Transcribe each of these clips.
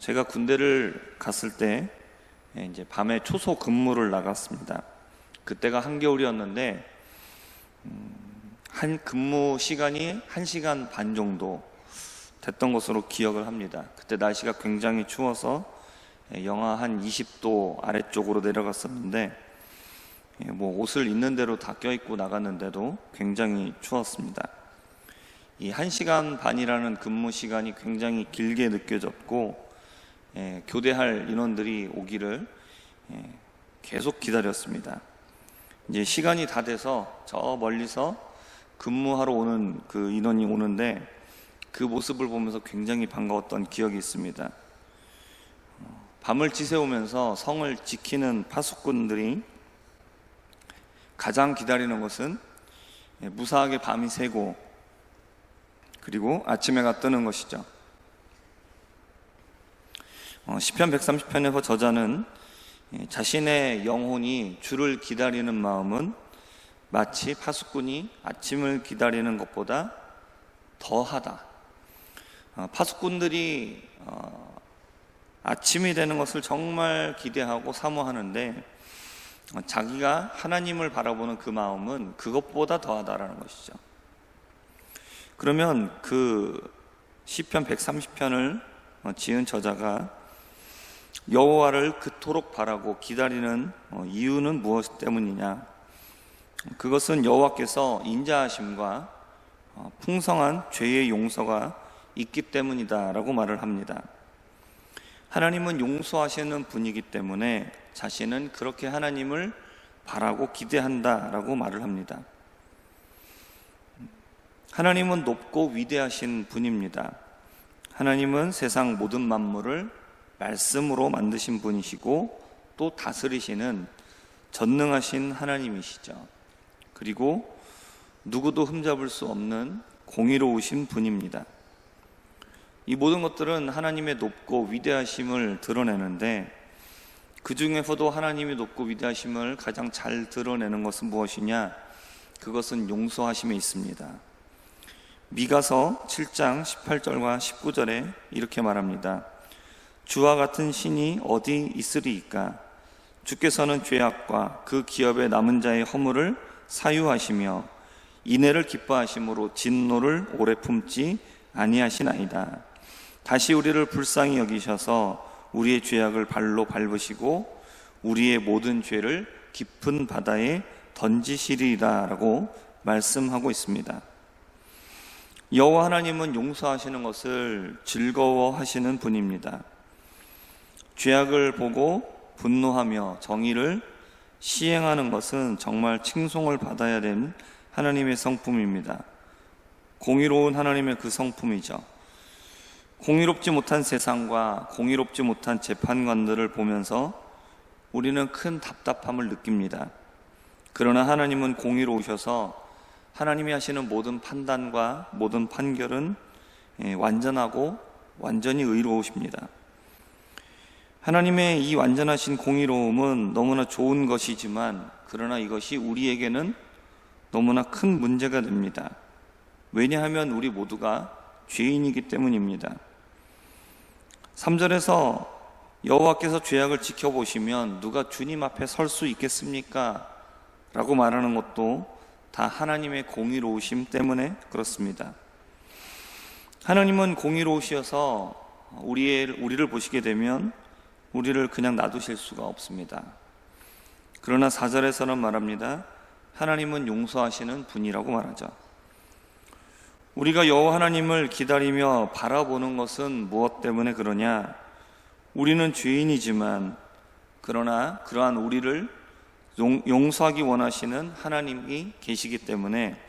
제가 군대를 갔을 때 이제 밤에 초소 근무를 나갔습니다. 그때가 한겨울이었는데 한 근무 시간이 1시간 반 정도 됐던 것으로 기억을 합니다. 그때 날씨가 굉장히 추워서 영하 한 20도 아래쪽으로 내려갔었는데 뭐 옷을 있는 대로 다 껴입고 나갔는데도 굉장히 추웠습니다. 이 1시간 반이라는 근무 시간이 굉장히 길게 느껴졌고 교대할 인원들이 오기를 계속 기다렸습니다. 이제 시간이 다 돼서 저 멀리서 근무하러 오는 그 인원이 오는데 그 모습을 보면서 굉장히 반가웠던 기억이 있습니다. 밤을 지새우면서 성을 지키는 파수꾼들이 가장 기다리는 것은 무사하게 밤이 새고 그리고 아침해가 뜨는 것이죠. 시편 130편에서 저자는 자신의 영혼이 주를 기다리는 마음은 마치 파수꾼이 아침을 기다리는 것보다 더하다. 파수꾼들이 아침이 되는 것을 정말 기대하고 사모하는데 자기가 하나님을 바라보는 그 마음은 그것보다 더하다라는 것이죠. 그러면 그 시편 130편을 지은 저자가 여호와를 그토록 바라고 기다리는 이유는 무엇 때문이냐? 그것은 여호와께서 인자하심과 풍성한 죄의 용서가 있기 때문이다라고 말을 합니다. 하나님은 용서하시는 분이기 때문에 자신은 그렇게 하나님을 바라고 기대한다라고 말을 합니다. 하나님은 높고 위대하신 분입니다. 하나님은 세상 모든 만물을 말씀으로 만드신 분이시고 또 다스리시는 전능하신 하나님이시죠. 그리고 누구도 흠잡을 수 없는 공의로우신 분입니다. 이 모든 것들은 하나님의 높고 위대하심을 드러내는데 그 중에서도 하나님이 높고 위대하심을 가장 잘 드러내는 것은 무엇이냐? 그것은 용서하심에 있습니다. 미가서 7장 18절과 19절에 이렇게 말합니다. 주와 같은 신이 어디 있으리이까? 주께서는 죄악과 그 기업에 남은 자의 허물을 사유하시며 인애를 기뻐하심으로 진노를 오래 품지 아니하시나이다. 다시 우리를 불쌍히 여기셔서 우리의 죄악을 발로 밟으시고 우리의 모든 죄를 깊은 바다에 던지시리이다 라고 말씀하고 있습니다. 여호와 하나님은 용서하시는 것을 즐거워하시는 분입니다. 죄악을 보고 분노하며 정의를 시행하는 것은 정말 칭송을 받아야 되는 하나님의 성품입니다. 공의로운 하나님의 그 성품이죠. 공의롭지 못한 세상과 공의롭지 못한 재판관들을 보면서 우리는 큰 답답함을 느낍니다. 그러나 하나님은 공의로우셔서 하나님이 하시는 모든 판단과 모든 판결은 완전하고 완전히 의로우십니다. 하나님의 이 완전하신 공의로움은 너무나 좋은 것이지만 그러나 이것이 우리에게는 너무나 큰 문제가 됩니다. 왜냐하면 우리 모두가 죄인이기 때문입니다. 3절에서 여호와께서 죄악을 지켜보시면 누가 주님 앞에 설 수 있겠습니까? 라고 말하는 것도 다 하나님의 공의로우심 때문에 그렇습니다. 하나님은 공의로우셔서 우리를 보시게 되면 우리를 그냥 놔두실 수가 없습니다. 그러나 4절에서는 말합니다. 하나님은 용서하시는 분이라고 말하죠. 우리가 여호와 하나님을 기다리며 바라보는 것은 무엇 때문에 그러냐? 우리는 죄인이지만 그러나 그러한 우리를 용서하기 원하시는 하나님이 계시기 때문에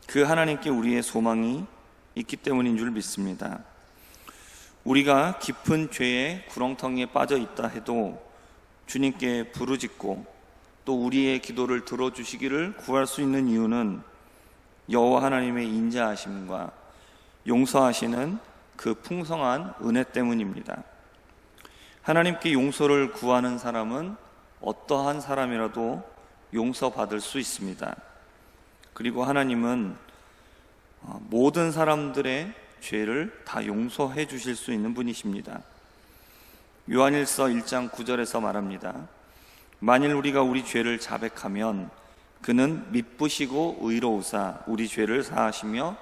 그 하나님께 우리의 소망이 있기 때문인 줄 믿습니다. 우리가 깊은 죄의 구렁텅이에 빠져 있다 해도 주님께 부르짖고 또 우리의 기도를 들어주시기를 구할 수 있는 이유는 여호와 하나님의 인자하심과 용서하시는 그 풍성한 은혜 때문입니다. 하나님께 용서를 구하는 사람은 어떠한 사람이라도 용서받을 수 있습니다. 그리고 하나님은 모든 사람들의 죄를 다 용서해 주실 수 있는 분이십니다. 요한일서 1장 9절에서 말합니다. 만일 우리가 우리 죄를 자백하면 그는 미쁘시고 의로우사 우리 죄를 사하시며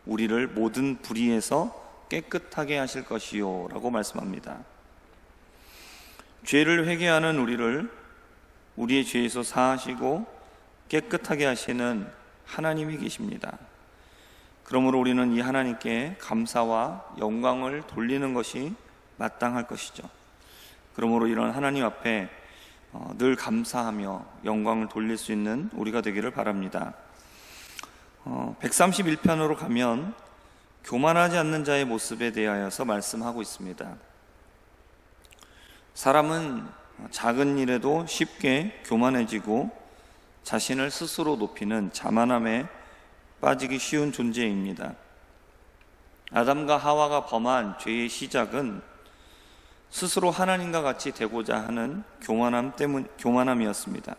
우리를 모든 불의에서 깨끗하게 하실 것이요 라고 말씀합니다. 죄를 회개하는 우리를 우리의 죄에서 사하시고 깨끗하게 하시는 하나님이 계십니다. 그러므로 우리는 이 하나님께 감사와 영광을 돌리는 것이 마땅할 것이죠. 그러므로 이런 하나님 앞에 늘 감사하며 영광을 돌릴 수 있는 우리가 되기를 바랍니다. 131편으로 가면 교만하지 않는 자의 모습에 대하여서 말씀하고 있습니다. 사람은 작은 일에도 쉽게 교만해지고 자신을 스스로 높이는 자만함에 빠지기 쉬운 존재입니다. 아담과 하와가 범한 죄의 시작은 스스로 하나님과 같이 되고자 하는 교만함이었습니다.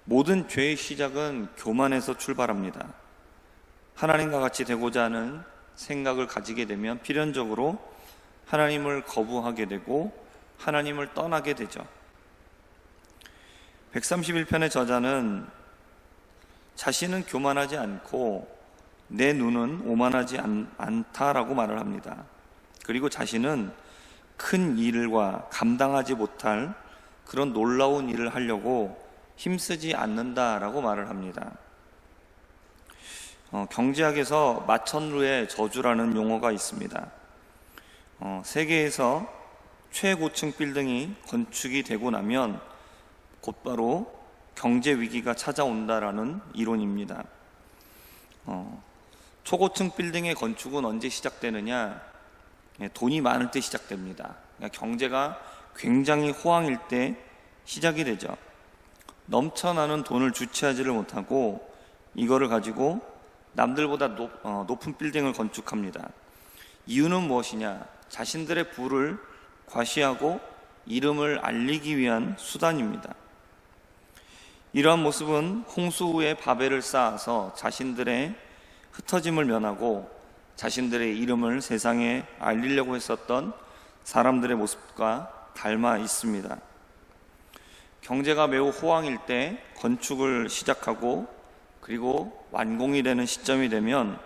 모든 죄의 시작은 교만에서 출발합니다. 하나님과 같이 되고자 하는 생각을 가지게 되면 필연적으로 하나님을 거부하게 되고 하나님을 떠나게 되죠. 131편의 저자는 자신은 교만하지 않고 내 눈은 오만하지 않다라고 말을 합니다. 그리고 자신은 큰 일과 감당하지 못할 그런 놀라운 일을 하려고 힘쓰지 않는다라고 말을 합니다. 경제학에서 마천루의 저주라는 용어가 있습니다. 세계에서 최고층 빌딩이 건축이 되고 나면 곧바로 경제 위기가 찾아온다라는 이론입니다. 초고층 빌딩의 건축은 언제 시작되느냐? 돈이 많을 때 시작됩니다. 그러니까 경제가 굉장히 호황일 때 시작이 되죠. 넘쳐나는 돈을 주체하지를 못하고 이거를 가지고 남들보다 높은 빌딩을 건축합니다. 이유는 무엇이냐? 자신들의 부를 과시하고 이름을 알리기 위한 수단입니다. 이러한 모습은 홍수 후에 바벨을 쌓아서 자신들의 흩어짐을 면하고 자신들의 이름을 세상에 알리려고 했었던 사람들의 모습과 닮아 있습니다. 경제가 매우 호황일 때 건축을 시작하고 그리고 완공이 되는 시점이 되면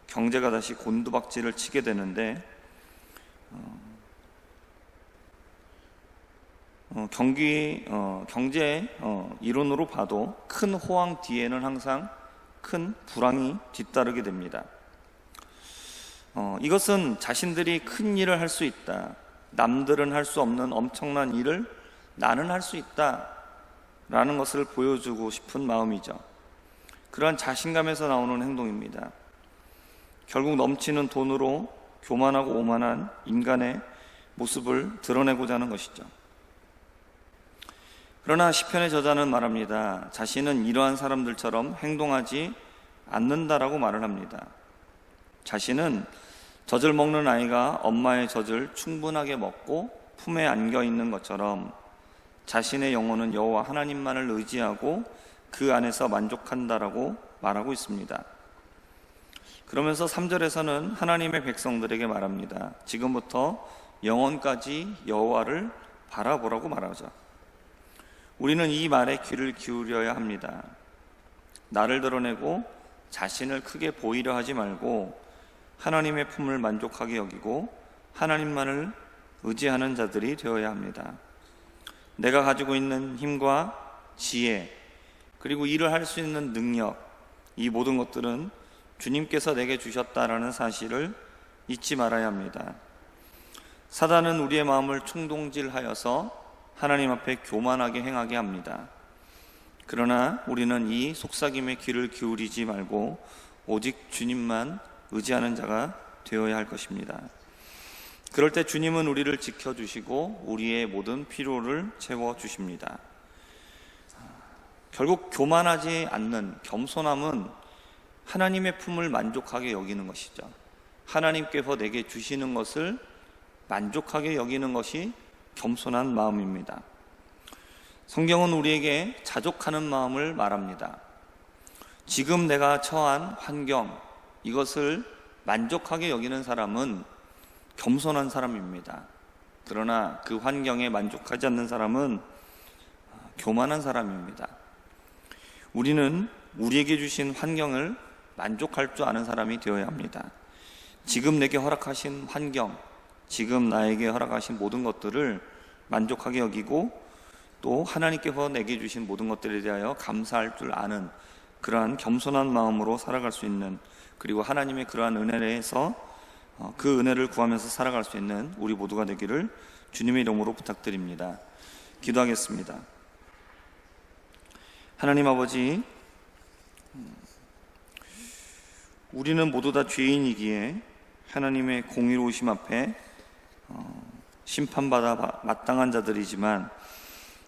경제가 다시 곤두박질을 치게 되는데 경제 이론으로 봐도 큰 호황 뒤에는 항상 큰 불황이 뒤따르게 됩니다. 이것은 자신들이 큰 일을 할 수 있다, 남들은 할 수 없는 엄청난 일을 나는 할 수 있다 라는 것을 보여주고 싶은 마음이죠. 그러한 자신감에서 나오는 행동입니다. 결국 넘치는 돈으로 교만하고 오만한 인간의 모습을 드러내고자 하는 것이죠. 그러나 시편의 저자는 말합니다. 자신은 이러한 사람들처럼 행동하지 않는다라고 말을 합니다. 자신은 젖을 먹는 아이가 엄마의 젖을 충분하게 먹고 품에 안겨 있는 것처럼 자신의 영혼은 여호와 하나님만을 의지하고 그 안에서 만족한다라고 말하고 있습니다. 그러면서 3절에서는 하나님의 백성들에게 말합니다. 지금부터 영원까지 여호와를 바라보라고 말하죠. 우리는 이 말에 귀를 기울여야 합니다. 나를 드러내고 자신을 크게 보이려 하지 말고 하나님의 품을 만족하게 여기고 하나님만을 의지하는 자들이 되어야 합니다. 내가 가지고 있는 힘과 지혜 그리고 일을 할 수 있는 능력, 이 모든 것들은 주님께서 내게 주셨다라는 사실을 잊지 말아야 합니다. 사단은 우리의 마음을 충동질하여서 하나님 앞에 교만하게 행하게 합니다. 그러나 우리는 이 속삭임에 귀를 기울이지 말고 오직 주님만 의지하는 자가 되어야 할 것입니다. 그럴 때 주님은 우리를 지켜주시고 우리의 모든 필요를 채워주십니다. 결국 교만하지 않는 겸손함은 하나님의 품을 만족하게 여기는 것이죠. 하나님께서 내게 주시는 것을 만족하게 여기는 것이 겸손한 마음입니다. 성경은 우리에게 자족하는 마음을 말합니다. 지금 내가 처한 환경, 이것을 만족하게 여기는 사람은 겸손한 사람입니다. 그러나 그 환경에 만족하지 않는 사람은 교만한 사람입니다. 우리는 우리에게 주신 환경을 만족할 줄 아는 사람이 되어야 합니다. 지금 내게 허락하신 환경, 지금 나에게 허락하신 모든 것들을 만족하게 여기고 또 하나님께서 내게 주신 모든 것들에 대하여 감사할 줄 아는 그러한 겸손한 마음으로 살아갈 수 있는, 그리고 하나님의 그러한 은혜 내에서 그 은혜를 구하면서 살아갈 수 있는 우리 모두가 되기를 주님의 이름으로 부탁드립니다. 기도하겠습니다. 하나님 아버지, 우리는 모두 다 죄인이기에 하나님의 공의로우심 앞에 심판받아 마땅한 자들이지만,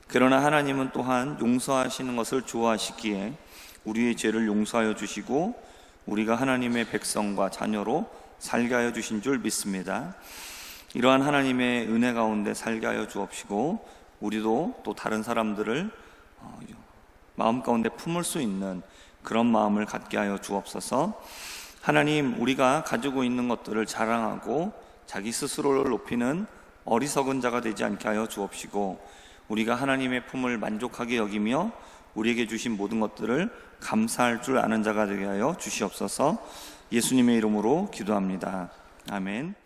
그러나 하나님은 또한 용서하시는 것을 좋아하시기에 우리의 죄를 용서하여 주시고 우리가 하나님의 백성과 자녀로 살게 하여 주신 줄 믿습니다. 이러한 하나님의 은혜 가운데 살게 하여 주옵시고 우리도 또 다른 사람들을 마음 가운데 품을 수 있는 그런 마음을 갖게 하여 주옵소서. 하나님, 우리가 가지고 있는 것들을 자랑하고 자기 스스로를 높이는 어리석은 자가 되지 않게 하여 주옵시고, 우리가 하나님의 품을 만족하게 여기며 우리에게 주신 모든 것들을 감사할 줄 아는 자가 되게 하여 주시옵소서. 예수님의 이름으로 기도합니다. 아멘.